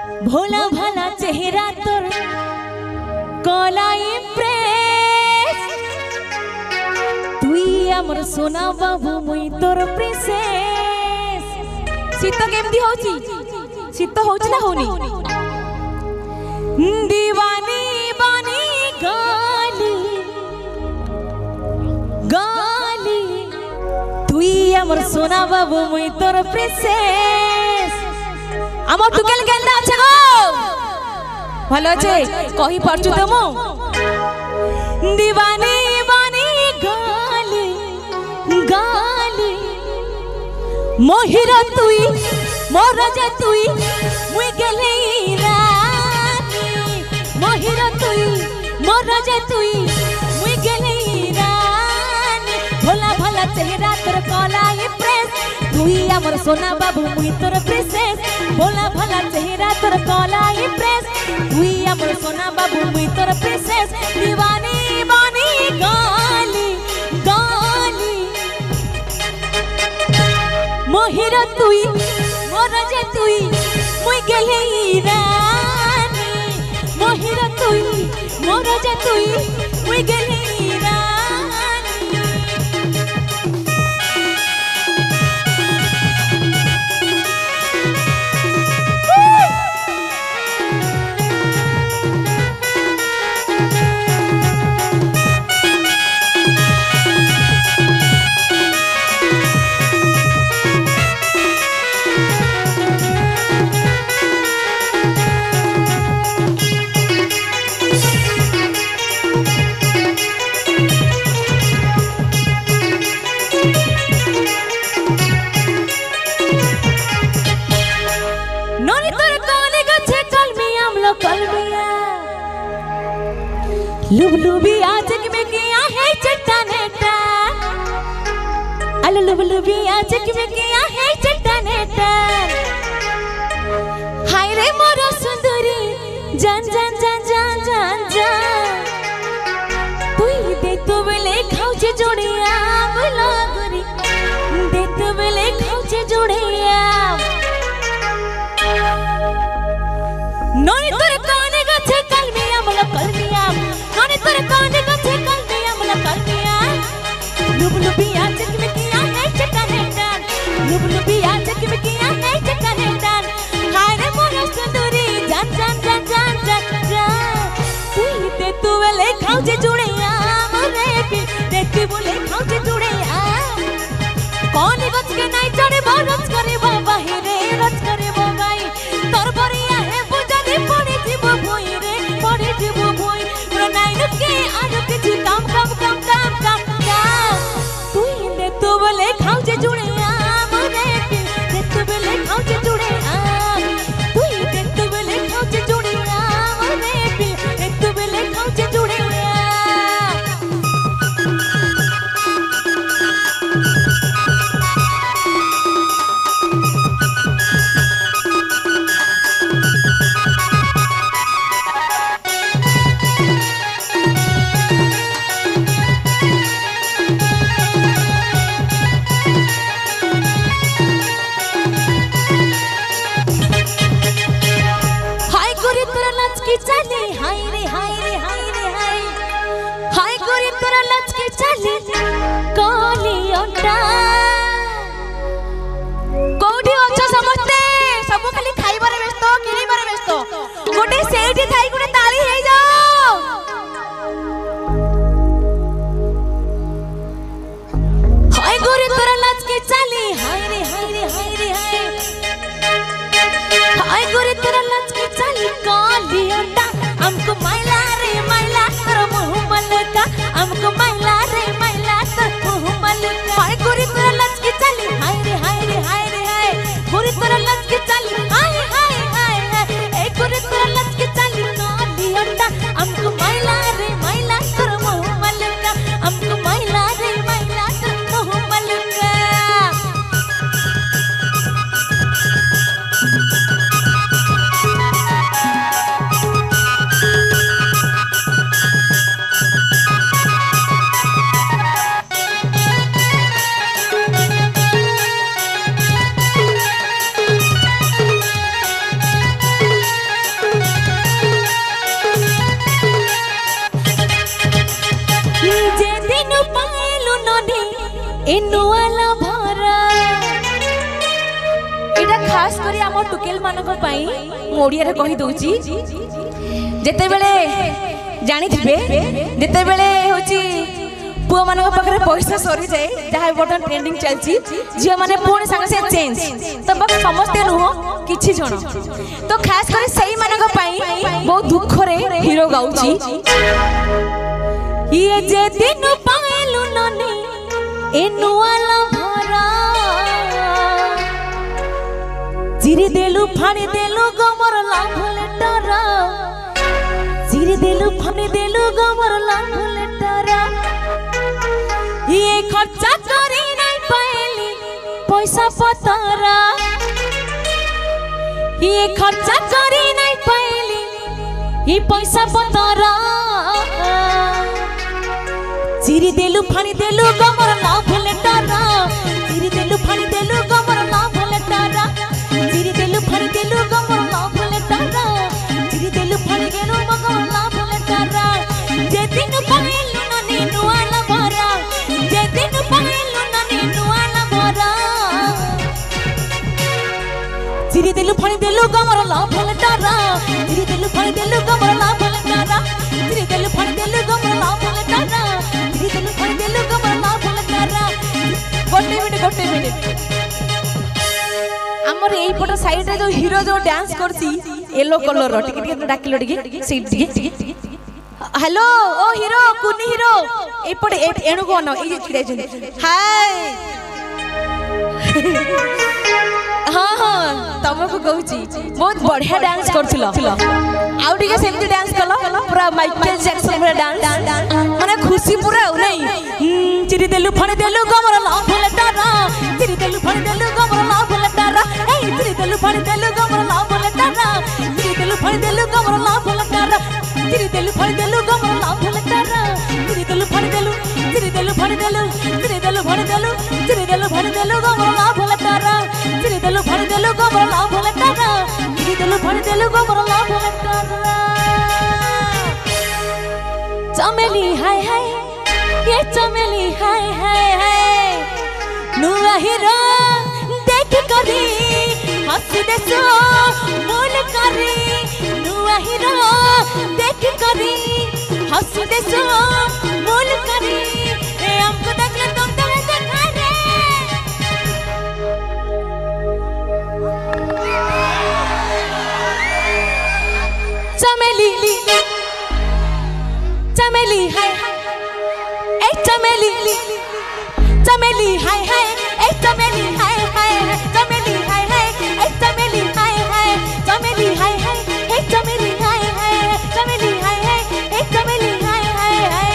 भोला भाला चेहरा तोर कला इम्प्रेस तुई हमर सोना बाबू मुई तोर प्रिंसेस। शीत केमती होची शीत होची ना होनी दीवानी बानी गाली गाली तुई हमर सोना बाबू मुई तोर प्रिंसेस। আমার টুকেল গেন্দা আছে গো ভালো আছে কহি পারছু তো দিবানি বানি গালি গালি মহিরা তুই মোরা যে তুই মুই গেলে রানী মহিরা তুই মোরা যে তুই মুই গেলে রানী ভোলা ভোলা চেহারা তোর কলা ইমপ্রেস তুই আমার সোনা বাবু মুই তোর প্রিন্সেস। ভোলা ভালা চেহারা তোর কলা ইমপ্রেস তুই আমার সোনা বাবু মুই তোর প্রিন্সেস। দিবানি বানি গালি গালি মহিরা তুই মোরা যে তুই মুই গেলে রানী মহিরা তুই মোরা যে তুই মুই গেলে लुबलुबिया जग में किया है चट्टानेटा अल लुबलुबिया जग में किया है चट्टानेटा हाय रे मोरा सुंदरी जान जान जान जान जान जान तुई दे तो बेले खाउचे जोड़िया बोला गोरी दे तो बेले खाउचे जोड़िया नोनी तोरे काने गछे कलमिया मला कलमिया नोनी तोरे काने गछे कलमिया मला कलमिया लुबलुबिया जग में किया है चट्टानेटा लुबलुबिया जग में किया है चट्टानेटा हाय रे मोरा सुंदरी जान जान जान जान जान जान तुई दे तू वेले खाउचे जुड़िया मोरे भी देती बोले खाउचे जुड़िया कौन गछ के नाई चढ़े रच करे बाहिरे रच करे बाई तोर बरिया है बुझानी पड़े जीव भोई रे पड़े जीव भोई मोर नाई नुके आरो किछि काम काम काम काम काम काम तुई दे तू बोले खाउचे जुड़िया मोरे भी दे तू बोले खाउचे जुड़िया तुई दे तू बोले खाउचे जुड़िया मोरे भी दे तू बोले खाउचे जुड़िया एनुआला भरा एटा खास करी हम टुकेल मानक पई मोडिया रे कहि दोची जेते बेले जानि थिबे जेते बेले होची पुआ मानक पाखरे पैसा सरी जाए जहा बटन ट्रेंडिंग चलची झियो माने पुणी संग से चेंज तो बक समस्त नुह किछि जण तो खास करी सही मानक पई बहुत दुख रे हीरो गाउची ये जे दिन पाएलु ननी एनुआला भरा चिरी देलु फाड़ी देलु गमर लाभ लेटरा चिरी देलु फाड़ी देलु गमर लाभ लेटरा ये खर्चा करी नहीं पाएली पैसा पतरा ये खर्चा करी नहीं पाएली ये पैसा पतरा चिरी देलु फाड़ी देलु गमर लाभ लेटरा चिरी देलु फाड़ी देलु गमर लाभ लेटरा चिरी देलु फाड़ी देलु गमर लाभ लेटरा चिरी देलु फाड़ी देलु गमर लाभ लेटरा जे दिन पाएलु ननी नुआला भरा जे दिन पाएलु ननी नुआला भरा चिरी देलु फाड़ी देलु गमर लाभ लेटरा चिरी देलु फाड़ी देलु गमर लाभ लेटरा चिरी देलु फाड़ी देलु गमर लाभ लेटरा चिरी देलु फाड़ी देलु गमर लाभ लेटरा गोटे मिनिट हमर एई पट साइड रे जो हीरो जो डांस करसी येलो कलर रो टिके डाकिलो टिके सीट टिके हेलो ओ हीरो कुनी हीरो एई पट एणु कोन ए जे छिड़े छन हाय हां हां तमको कहूची बहुत बढ़िया डांस करथिलो आउ टिके सेमती डांस कलो पूरा माइकल जैक्सन पूरा डांस माने खुशी पूरा हो नहीं चिरी देलु फणे देलु गमर लाभ लेटरा चिरी देलु फणे देलु गमर लाभ लेटरा ए चिरी देलु फणे देलु गमर लाभ लेटरा चिरी देलु फणे देलु गमर लाभ लेटरा चिरी देलु फणे देलु गमर लाभ लेटरा चिरी देलु फणे देलु चिरी देलु फणे देलु चिरी देलु फणे देलु चिरी देलु फणे देलु गमर लाभ लेटरा चिरी देलु फणे देलु गमर लाभ लेटरा चिरी देलु फणे देलु गमर लाभ लेटरा चमेली हाय हाय ये चमेली हाय हाय हाय नुआ हीरो देख करी हंस देसो बोल करी नुआ हीरो देख करी हंस देसो बोल करी ए हमको देखले तुम तो देखा रे चमेली चमेली हाय ए चमेली चमेली हाय हाय ए चमेली हाय हाय चमेली हाय हाय ए चमेली हाय हाय चमेली हाय हाय ए चमेली हाय हाय चमेली हाय हाय ए चमेली हाय हाय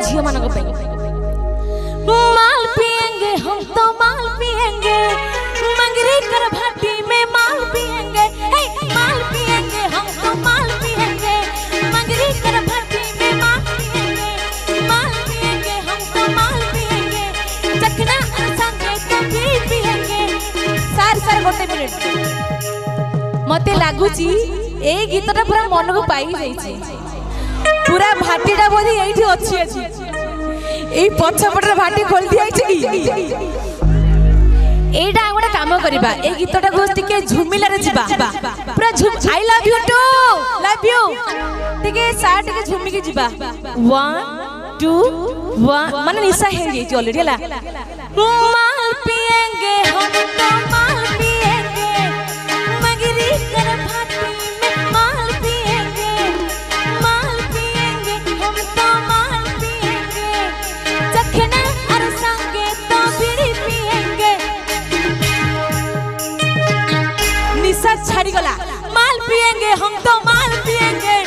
झियो मानक पे माल पिएंगे हम तो माल पिएंगे मंगरी कर भाटी में माल पिएंगे हे माल पिएंगे हम तो माल पिएंगे मंगरी कर भाटी में माल पिएंगे हम तो माल पिएंगे चखना संगे तो भी पिएंगे सार गोटे मिनिट मते लागुची ए गीतटा पूरा मन को पाई जाईची पूरा भाटीटा बोधी एठी अछि अछि ए पछपटर भाटी खोल दियाइछि कि एटा गोटे काम करबा ए गीतटा को टिके झुमिला रे जिबा पूरा झुम I love you too love you टिके सा टिके झुमी के जिबा 1 2 1 माने निशा हे जे ऑलरेडी हला माल पिएंगे हम तो माल पिएंगे मगरी कर भाटी में माल पिएंगे हम तो माल पिएंगे चखना और संगे तो बीड़ी पिएंगे निशा छाड़ी गला माल पिएंगे हम तो माल पिएंगे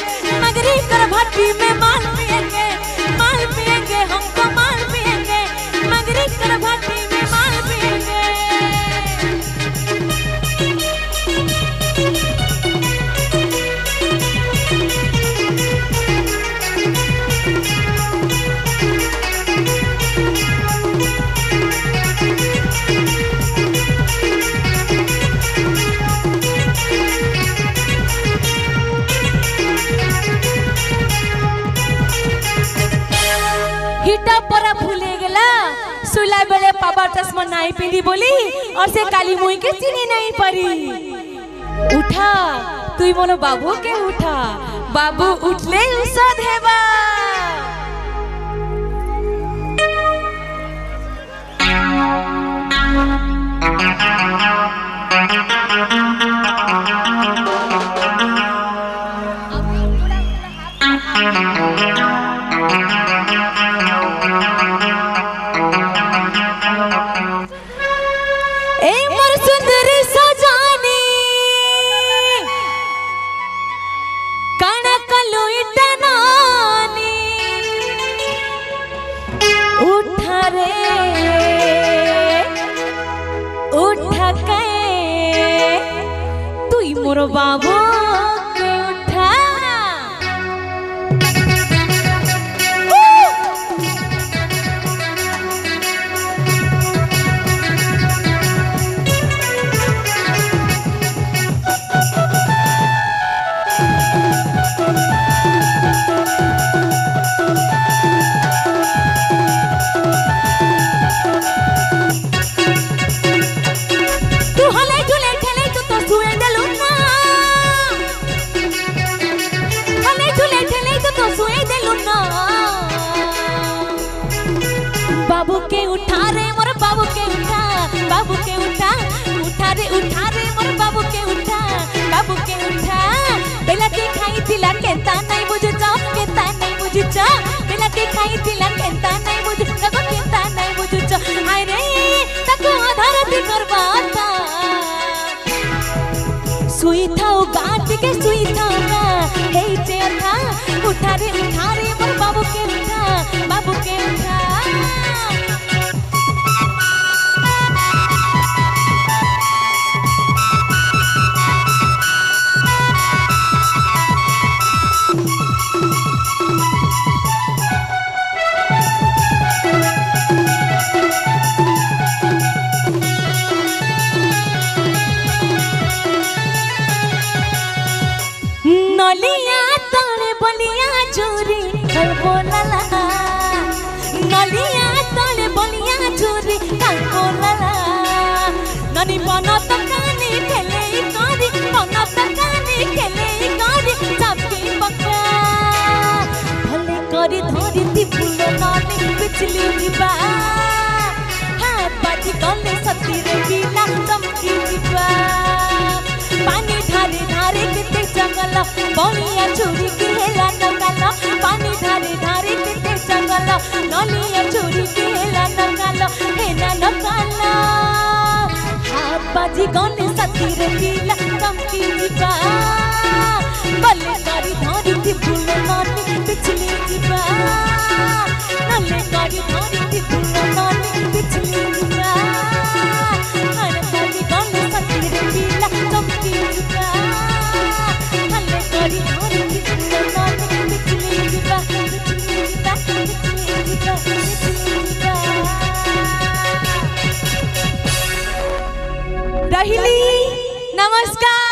मगरी कर भाटी में माल पिएंगे हम तो माल पिएंगे मगरी कर भाटी में माल पिएंगे इटा परा भूले गेला सुला बेले पापा चश्मा नहीं पिंदी बोली और से काली मुई के चिनी नहीं परी। उठा तुई मोनो बाबू के उठा बाबू उठले औषध हेबा। मोरो बाबू के उठा तू हले झूले खेले तो सुए देलू ना बाबू के उठा रे मोर बाबू के उठा बाबू के उठा उठा रे मोर बाबू के उठा बाबू के उठा बेला के खाई थिला केता नहीं बुझचा केता नहीं बुझचा बेला के खाई थिला केता नहीं बुझचा को केता नहीं बुझचा हाय रे तको आधारती करबाता सुई थाओ गाट के सुई थाओ ना हे चेयर था उठा रे मोर बाबू के उठा बाबू के उठा। नलिया तले बलिया चोरी बोलला नलिया तले बलिया चोरी बोलला ननी बनत कानी खेले करी बनत कानी खेले करी चापी पक्का भले करी धरी ती फूल नली बिचली जीवा हाथ पाटी गले सती रे बिना चमकी जीवा पानी धारे धारे किते जंगल बलिया चोरी के हेला नकाला पानी धारे धारे किते जंगल नलिया चोरी के हेला नकाला हेला नकाला हाथ बाजी गने सती रे पीला चमकी जीवा बल्ले करी धारी थी फूल नानी बिचली जीवा नले करी धारी थी फूल नानी बिचली जीवा हाथ बाजी गने सती रे पीला चमकी जीवा नले करी धारी थी फूल नानी बिचली जीवा बिचली जीवा बिचली जीवा बिचली जीवा। रहिली नमस्कार।